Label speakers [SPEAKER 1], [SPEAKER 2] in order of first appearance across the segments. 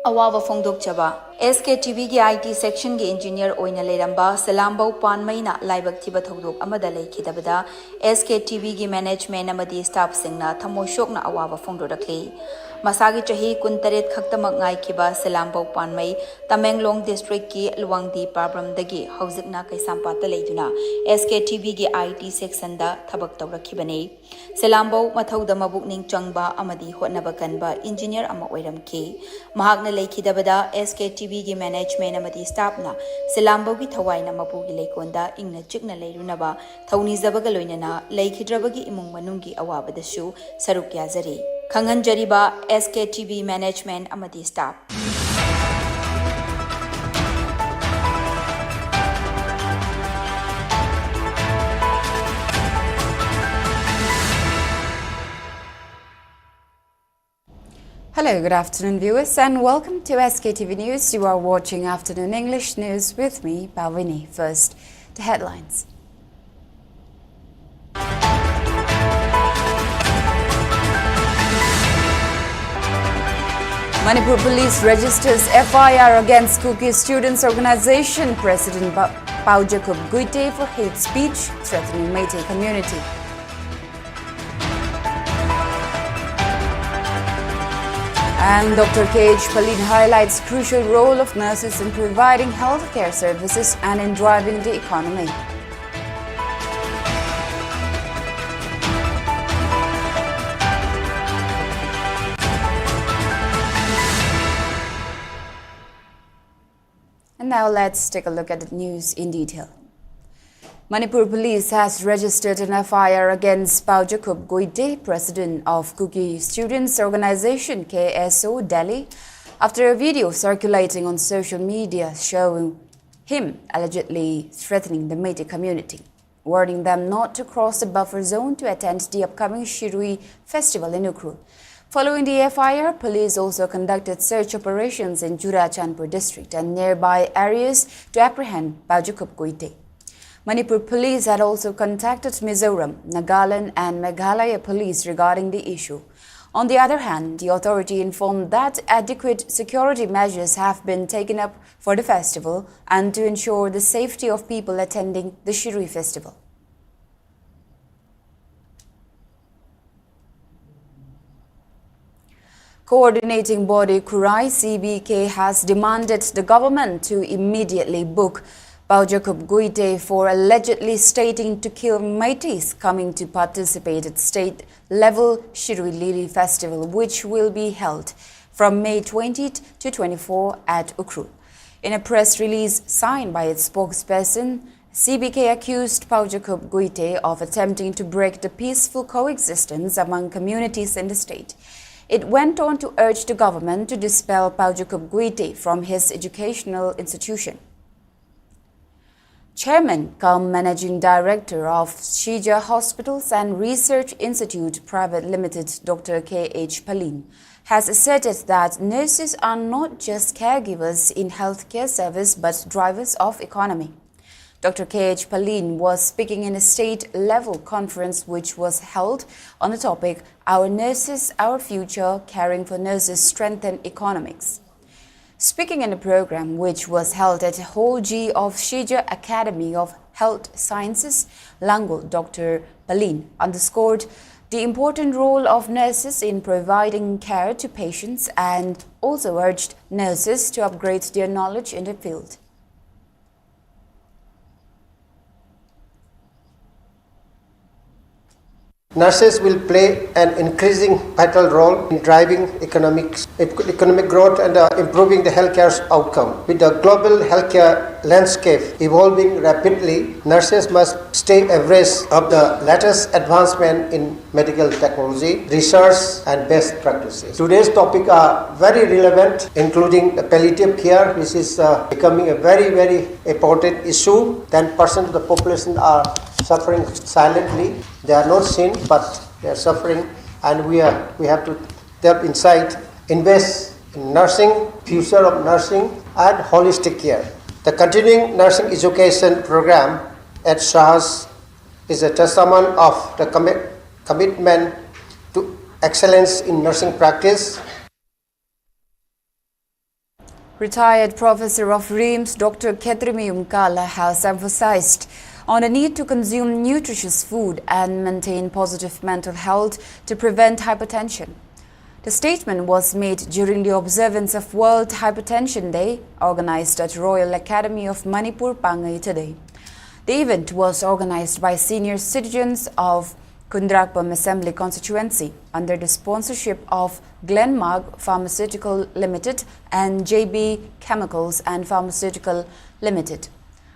[SPEAKER 1] Awaba Fongdokchaba SKTV gi IT section gi engineer oina leramba Selambau Panmaina laibak thiba thodok amada lekhidabada SKTV gi management amadi staff singna thamoshokna awaba fongdorakli Masagi chahi kuntaret khaktamak ngaikiba Selambau Panmai Tamenglong district ki Luangdi Pabramdagi hauzikna kaisampata leiduna SKTV gi IT section da thabak tawrakhibane Selambau mathauda mabukning changba amadi hotnaba kanba engineer ama oiramki mahakna lekhidabada SKTV gi management amadi staff na Selambau gi thawaina mapugi leikonda ingna chikna leirunaba thauni zabaga loinana leikhidrabagi imung manungi awabadashu saruk yazari Khangan Jariba SKTV management amadi staff
[SPEAKER 2] Hello, good afternoon viewers and welcome to SKTV News. You are watching Afternoon English News with me, Pavini. First, the headlines. Manipur police registers FIR against Kuki Students Organization President Pau Jacob Guite for hate speech threatening Meitei community. And Dr. K.H. Palin highlights crucial role of nurses in providing healthcare services and in driving the economy. And now let's take a look at the news in detail. Manipur police has registered an FIR against Pau Jacob Guite, president of Kuki Students Organization KSO Delhi, after a video circulating on social media showing him allegedly threatening the Meitei community, warning them not to cross the buffer zone to attend the upcoming Shirui festival in Ukru. Following the FIR, police also conducted search operations in Churachandpur district and nearby areas to apprehend Pau Jacob Guite. Manipur police had also contacted Mizoram, Nagaland and Meghalaya police regarding the issue. On the other hand, the authority informed that adequate security measures have been taken up for the festival and to ensure the safety of people attending the Shirui festival. Coordinating body Kurai CBK has demanded the government to immediately book Pau Jacob Guite for allegedly stating to kill Meiteis coming to participate at state-level Shirui Lili Festival, which will be held from May 20th to 24 at Ukru. In a press release signed by its spokesperson, CBK accused Pau Jacob Guite of attempting to break the peaceful coexistence among communities in the state. It went on to urge the government to dispel Pau Jacob Guite from his educational institution. Chairman cum Managing Director of Shija Hospitals and Research Institute Private Limited, Dr. K.H. Palin, has asserted that nurses are not just caregivers in healthcare service but drivers of economy. Dr. K.H. Palin was speaking in a state-level conference which was held on the topic Our Nurses, Our Future, Caring for Nurses Strengthen Economics. Speaking in the program, which was held at Hall G of Shija Academy of Health Sciences, Langol, Dr. Palin underscored the important role of nurses in providing care to patients and also urged nurses to upgrade their knowledge in the field.
[SPEAKER 3] Nurses will play an increasing vital role in driving economic growth and improving the healthcare outcome. With the global healthcare landscape evolving rapidly, nurses must stay abreast of the latest advancement in medical technology, research and best practices. Today's topic are very relevant, including the palliative care, which is becoming a very important issue. 10% of the population are suffering silently. They are not seen, but they are suffering, and we have to delve inside, invest in nursing, future of nursing, and holistic care. The continuing nursing education program at SHAS is a testament of the commitment to excellence in nursing practice.
[SPEAKER 2] Retired Professor of RIMS Dr. Imphal has emphasized on the need to consume nutritious food and maintain positive mental health to prevent hypertension. The statement was made during the observance of World Hypertension Day, organized at Royal Academy of Manipur, Pangai today. The event was organized by senior citizens of Kundrakpam Assembly Constituency under the sponsorship of Glenmark Pharmaceutical Limited and JB Chemicals and Pharmaceutical Limited.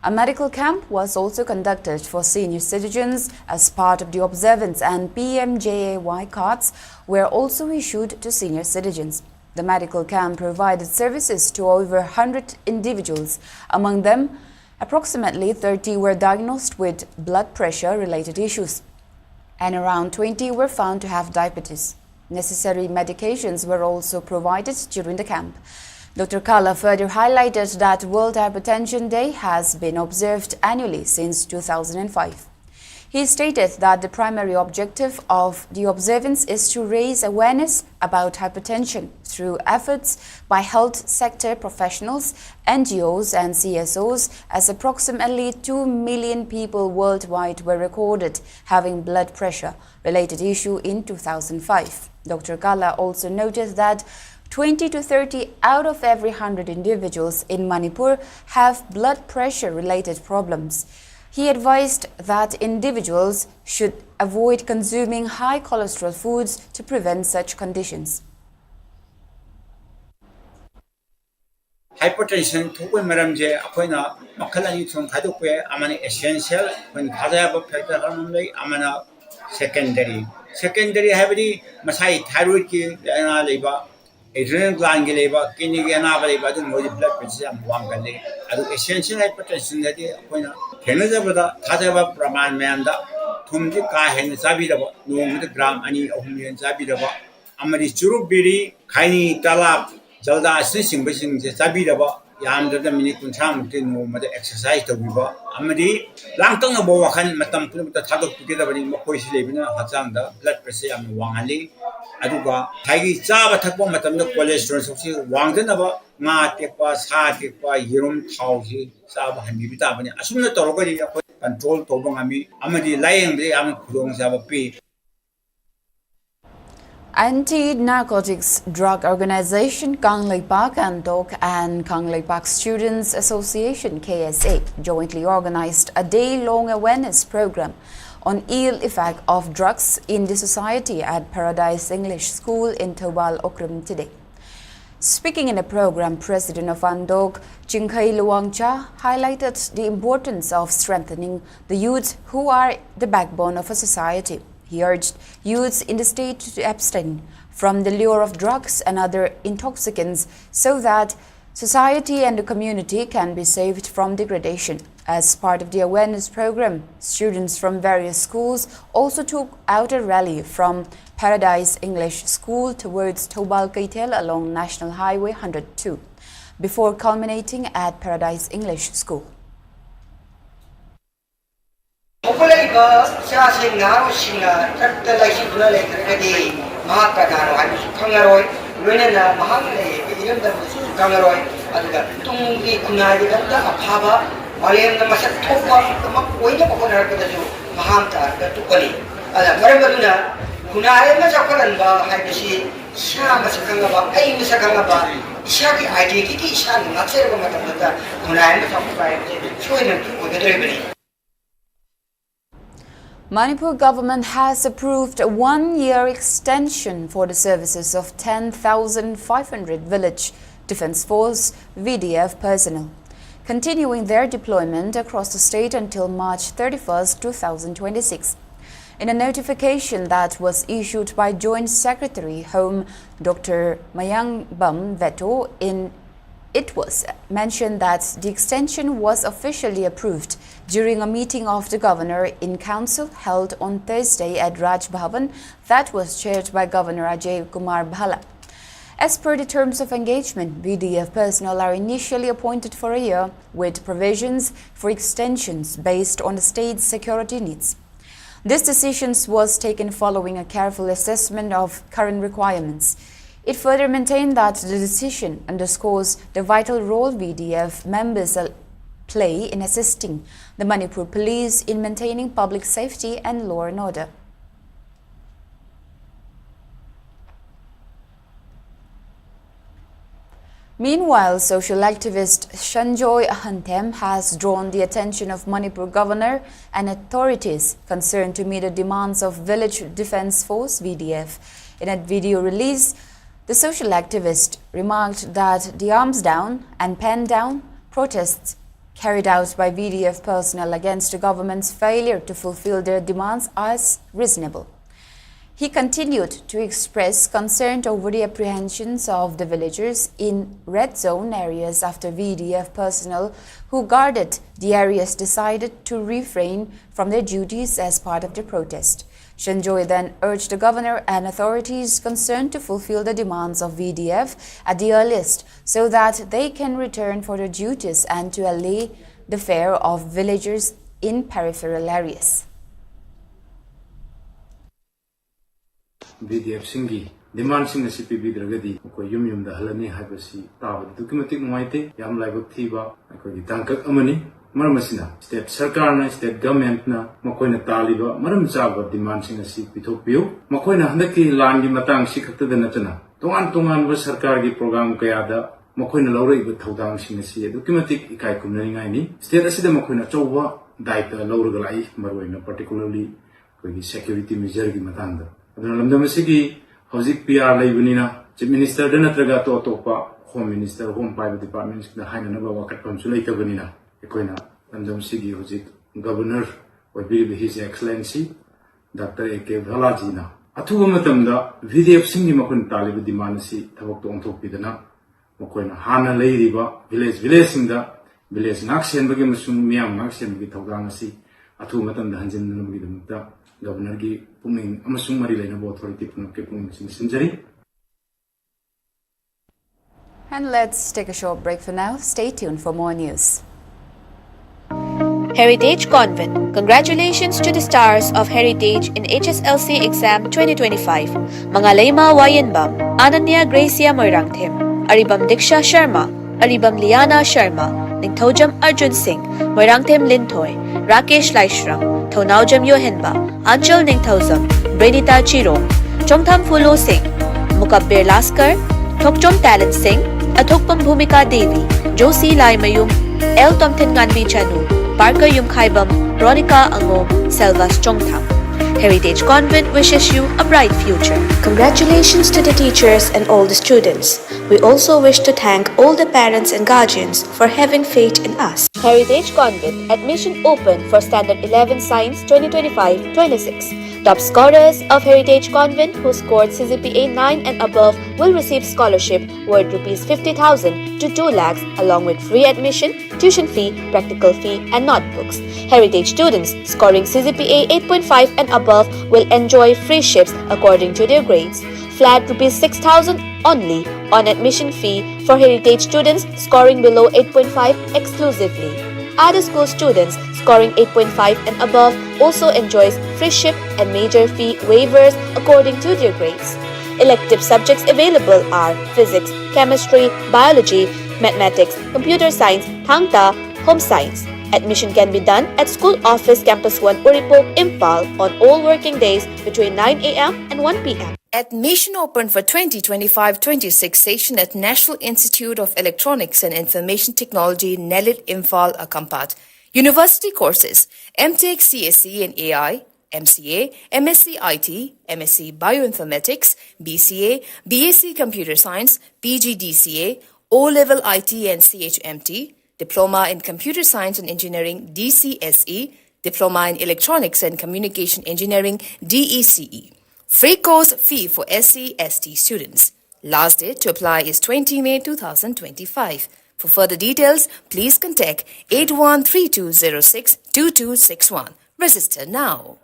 [SPEAKER 2] A medical camp was also conducted for senior citizens as part of the observance, and PMJAY cards were also issued to senior citizens. The medical camp provided services to over 100 individuals. Among them, approximately 30 were diagnosed with blood pressure-related issues, and around 20 were found to have diabetes. Necessary medications were also provided during the camp. Dr. Kala further highlighted that World Hypertension Day has been observed annually since 2005. He stated that the primary objective of the observance is to raise awareness about hypertension through efforts by health sector professionals, NGOs and CSOs, as approximately 2 million people worldwide were recorded having blood pressure-related issue in 2005. Dr. Kala also noted that 20 to 30 out of every 100 individuals in Manipur have blood pressure-related problems. He advised that individuals should avoid consuming high cholesterol foods to prevent such conditions.
[SPEAKER 4] Hypertension thukwe maramje akoina makhalani thon khadukwe amani essential when khadaya factor amai amana secondary habidi masai thyroid ki ana leba adrenal gland ki leba kidney ki ana leba du modi blood pressure am wang galle adu essential hypertension dadi akoina kenajabada khadaya praman mayamda thumji ka hen sabidaba nomda gram ani ahum yen sabidaba amari churuk biri khaini talab jalda asli singbasing je sabidaba yamda minute kuntham mukti nomada exercise tabiba amadi langtang na bo wakhan matam pumta thadok tukidabani makoi silebina hatsangda blood pressure am wangali aduga thaigi chaba thakpa matamda cholesterol soksi wangdanaba nga tekpa sa tekpa yirum thauji chaba hanbi tabani asumna torogari control tobangami amadi layengde am khudong jaba pi.
[SPEAKER 2] Anti-Narcotics Drug Organization Kangleipak Antok and Kangleipak Students Association KSA jointly organized a day-long awareness program on ill effect of drugs in the society at Paradise English School in Tobal Okrum today. Speaking in the program, President of Andok, Chinkai Luangcha, highlighted the importance of strengthening the youth who are the backbone of a society. He urged youths in the state to abstain from the lure of drugs and other intoxicants so that society and the community can be saved from degradation. As part of the awareness program, students from various schools also took out a rally from Paradise English School towards Tobal Kaitel along National Highway 102, before culminating at Paradise English School. Manipur government has approved a one-year extension for the services of 10,500 Village Defence Force VDF personnel, continuing their deployment across the state until March 31, 2026. In a notification that was issued by Joint Secretary Home Dr. Mayang Bam Veto, it was mentioned that the extension was officially approved during a meeting of the governor in council held on Thursday at Raj Bhavan that was chaired by Governor Ajay Kumar Bhala. As per the terms of engagement, BDF personnel are initially appointed for a year with provisions for extensions based on the state's security needs. This decision was taken following a careful assessment of current requirements. It further maintained that the decision underscores the vital role VDF members play in assisting the Manipur police in maintaining public safety and law and order. Meanwhile, social activist Sanjoy Ahantem has drawn the attention of Manipur governor and authorities concerned to meet the demands of Village Defence Force (VDF). In a video release, the social activist remarked that the arms down and pen down protests carried out by VDF personnel against the government's failure to fulfill their demands are reasonable. He continued to express concern over the apprehensions of the villagers in red zone areas after VDF personnel who guarded the areas decided to refrain from their duties as part of the protest. Sanjoy then urged the governor and authorities concerned to fulfill the demands of VDF at the earliest so that they can return for their duties and to allay the fear of villagers in peripheral areas.
[SPEAKER 5] VDF singi demand sing asi PB dragadi ko yum da halani habasi tawad documentic nuaite yam laibak thiba ko gi tangkak amani maramasina state sarkar na state government na makoina taliba maram chaba demand sing asi pithokpiu makoina handaki lan gi matang sikhakta da nachana tongan ba sarkar gi program kaya da makoina laurei ba thodang sing asi documentic ikai kumnani ngai ni state asi da makoina chowa daita lauraga lai marwaina particularly ko gi security measure gi matang da Lamdamasigi, Hosik PR Laibunina, Chief Minister Denatraga to Topa, Home Minister, Home Private Departments, the Hainanaba Wakat Consulate Bunina, Equina, Lamdamasigi, Hosik, Governor, or be His Excellency, Dr. A.K. Bhalajina. Atuamatamda, VDF Singi Makun Talib Dimanasi, Tabok on Topidana, Mokoina, Hana Ladiba, village in the village Naxian Bagimusum, Miam Naxian Vitogangasi, Atumatam the Hanjan Nubidamta. Governor gi puming amasung mari laina bo authority pumke puming sinjari.
[SPEAKER 2] And let's take a short break for now. Stay tuned for more news.
[SPEAKER 6] Heritage Convent. Congratulations to the stars of Heritage in HSLC exam 2025. Mangalayma Wayanbam, Ananya Gracia Moirangthem, Aribam Diksha Sharma, Aribam Liana Sharma, Ningthojam Arjun Singh, Moirangthem Lintoy, Rakesh Laishram, Thonaujam Yohenba, Anchal Ningthauzam, Brenita Chirong, Chongtham Fulo Singh, Mukabbir Laskar, Thokchom Talent Singh, Athokpam Bhumika Devi, Josie Laimayum, El Tomten Ganbi Chanu, Parker Yung Khaibam, Ronica Angom, Selvas Chongtham. Heritage Convent wishes you a bright future. Congratulations to the teachers and all the students. We also wish to thank all the parents and guardians for having faith in us. Heritage Convent admission open for Standard 11 Science 2025-26. Top scorers of Heritage Convent who scored CGPA 9 and above will receive scholarship worth ₹50,000 to 2 lakhs along with free admission, tuition fee, practical fee and notebooks. Heritage students scoring CGPA 8.5 and above will enjoy free ships according to their grades. Flat ₹6,000 only on admission fee for Heritage students scoring below 8.5 exclusively. Other school students scoring 8.5 and above also enjoys free ship and major fee waivers according to their grades. Elective subjects available are physics, chemistry, biology, mathematics, computer science, Thangta, home science. Admission can be done at School Office Campus 1 Uripok, Imphal on all working days between 9 a.m. and 1 p.m.
[SPEAKER 7] Admission open for 2025-26 session at National Institute of Electronics and Information Technology, Nelit, Imphal, Akampat. University courses, MTech CSE in AI, MCA, MSc IT, MSc Bioinformatics, BCA, BSc Computer Science, PGDCA, O-Level IT and CHMT, Diploma in Computer Science and Engineering, DCSE, Diploma in Electronics and Communication Engineering, DECE. Free course fee for SC/ST students. Last date to apply is 20 May 2025. For further details, please contact 8132062261. Register now.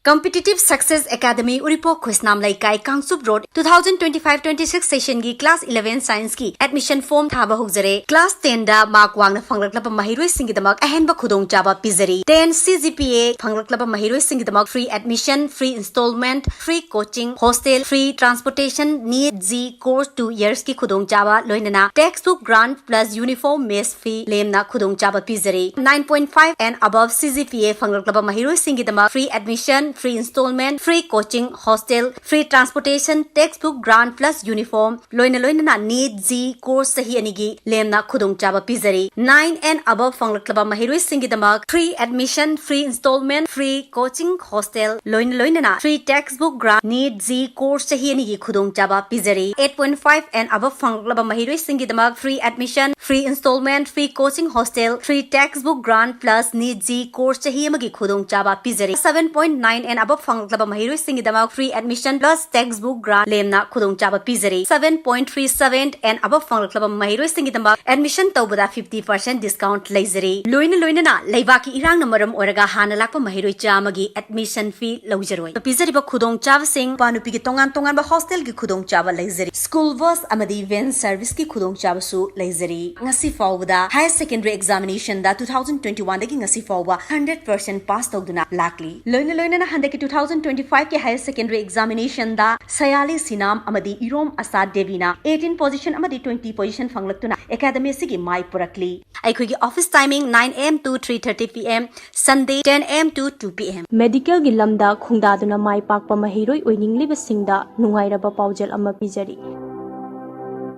[SPEAKER 8] Competitive Success Academy Uripo Khusnam Laikai Kangsup Road 2025-26 session gi class 11 science ki admission form thaba hugzare class 10 da mark wangna phanglakla mahiroi singidamak ahenba khudong chaba pizari 10 CGPA phanglakla mahiroi singidamak free admission, free installment, free coaching, hostel, free transportation, NEET Z course 2 years ki khudong chaba loinana textbook grant plus uniform mess fee lemna khudong chaba pizari 9.5 and above CGPA phanglakla mahiroi singidamak free admission, free installment, free coaching, hostel, free transportation, textbook grant plus uniform, loina NEET Z course sahi anigi lemna khudong chaba pizari 9 and above phanglakla mahiroi singidamak free admission, free installment, free coaching, hostel, loina free textbook grant NEET Z course sahi anigi khudong chaba pizari 8.5 and above phanglakla mahiroi singidamak free admission, free installment, free coaching, hostel, free textbook grant plus NEET Z course sahi amagi khudong chaba pizari 7.9 and above phanglakla mahiroi singidamak free admission plus textbook grant lemna khudong chaba pizari 7.37 and above phanglakla mahiroi singidamak admission tawbada 50% discount leizari loina leibaki irang na maram oraga hana lakpa mahiroi chamagi admission fee lawjaroi pizari ba khudong chaba sing panupi gi tongan ba hostel gi khudong chaba leizari school bus amadi van service ki khudong chaba su leizari ngasi fawda higher secondary examination da 2021 dagi ngasi fawba 100% pass tawduna lakli loina na handaki 2025 ke higher secondary examination da sayali sinam amadi irom asad devina 18 position amadi 20 position phanglaktuna academy sigi mai purakli aikhogi office timing 9 am to 3:30 pm Sunday 10 am to 2 pm
[SPEAKER 9] medical gi lamda khungdaduna mai pakpa mahiroi oiningliba singda nungairaba paujal ama pijari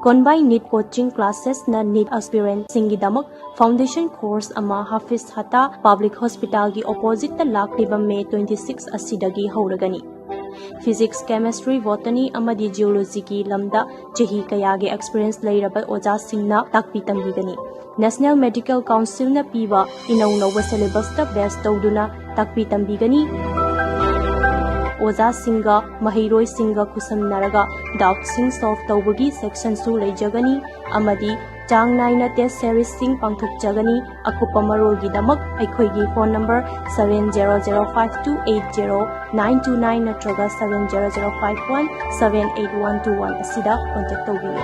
[SPEAKER 9] Conby NEET coaching classes na NEET aspirant singi damak foundation course ama Hafiz Hata Public Hospital gi opposite ta lakliba May 26 asidagi hauragani Physics, Chemistry, Botany amadi Geology ki lamda chahi kayage experience lairaba oja singna takpi tambigani National Medical Council na piba inaunawa syllabus ta best tawduna takpi tambigani Oza Singa, Mahiroi Singa Kusamnaraga, doubt sing solve tawbagi section su leijagani, amadi Chang Naina test series sing pangthok jagani, akupa marogi damak, aikhoigi phone number 7005280 natraga 70051 78121 asida contact tawbiyo.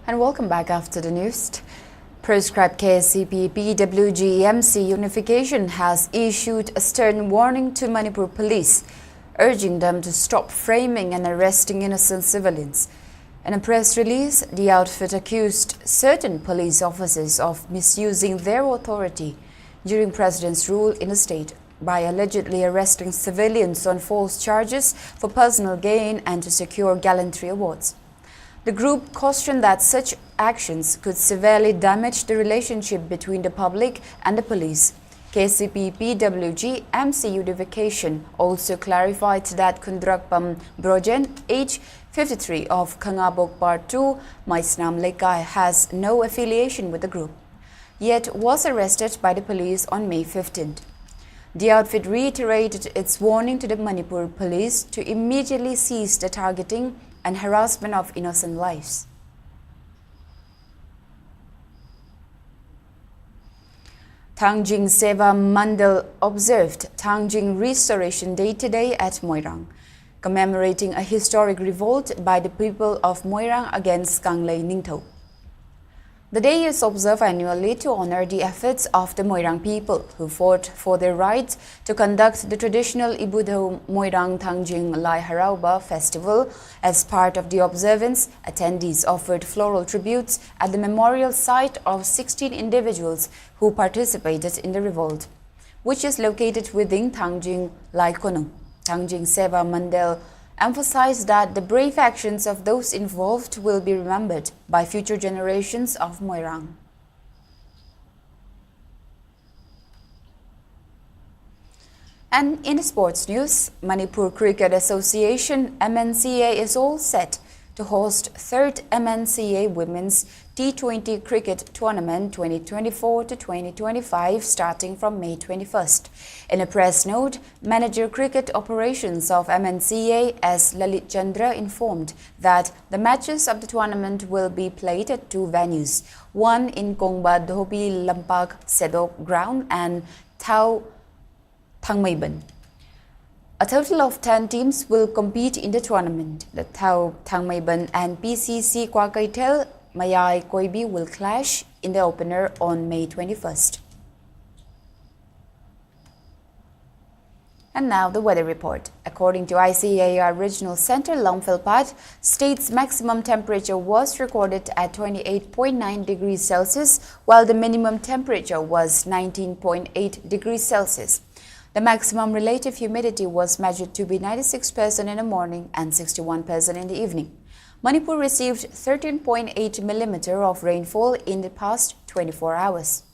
[SPEAKER 2] And welcome back after the news. Proscribed KSCP PWG-MC unification has issued a stern warning to Manipur police, urging them to stop framing and arresting innocent civilians. In a press release, the outfit accused certain police officers of misusing their authority during President's rule in the state by allegedly arresting civilians on false charges for personal gain and to secure gallantry awards. The group cautioned that such actions could severely damage the relationship between the public and the police. KCP PWG MC unification also clarified that Kundrakpam Brojen, age 53 of Kangabok Part 2, Maisnam Lekai, has no affiliation with the group, yet was arrested by the police on May 15th. The outfit reiterated its warning to the Manipur police to immediately cease the targeting and harassment of innocent lives. Tangjing Seva Mandal observed Tangjing Restoration Day today at Moirang, commemorating a historic revolt by the people of Moirang against Kanglei Ningtho. The day is observed annually to honor the efforts of the Moirang people who fought for their right to conduct the traditional Ibudho Moirang Tangjing Lai Harauba festival. As part of the observance, attendees offered floral tributes at the memorial site of 16 individuals who participated in the revolt, which is located within Tangjing Lai Konung. Tangjing Seva Mandal emphasized that the brave actions of those involved will be remembered by future generations of Moirang. And in sports news, Manipur Cricket Association MNCA is all set to host 3rd MNCA Women's T20 Cricket Tournament 2024 to 2025 starting from May 21st. In a press note, Manager Cricket Operations of MNCA S. Lalit Chandra informed that the matches of the tournament will be played at two venues, one in Kongba Dhobi Lampak Sedok Ground and Thao Thangmaiban. A total of 10 teams will compete in the tournament. The Thao Thangmaiban and PCC Kwakaitel Mayai Koibi will clash in the opener on May 21st. And now the weather report. According to ICAR Regional Center Longfelpat, state's maximum temperature was recorded at 28.9 degrees Celsius, while the minimum temperature was 19.8 degrees Celsius. The maximum relative humidity was measured to be 96% in the morning and 61% in the evening. Manipur received 13.8 millimeter of rainfall in the past 24 hours.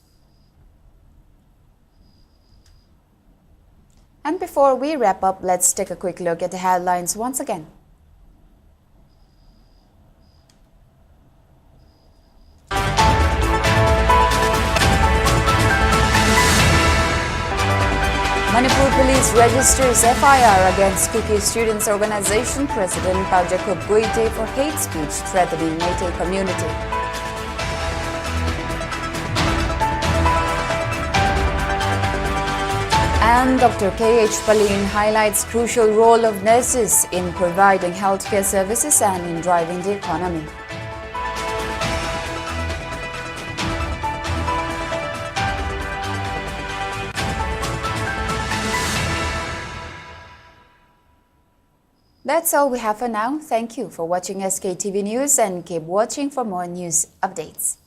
[SPEAKER 2] And before we wrap up, let's take a quick look at the headlines once again. Manipur Police registers FIR against Kuki Students Organization President Paujakub Guite for hate speech threatening Meitei community. And Dr. K.H. Palin highlights crucial role of nurses in providing healthcare services and in driving the economy. That's all we have for now. Thank you for watching SKTV News and keep watching for more news updates.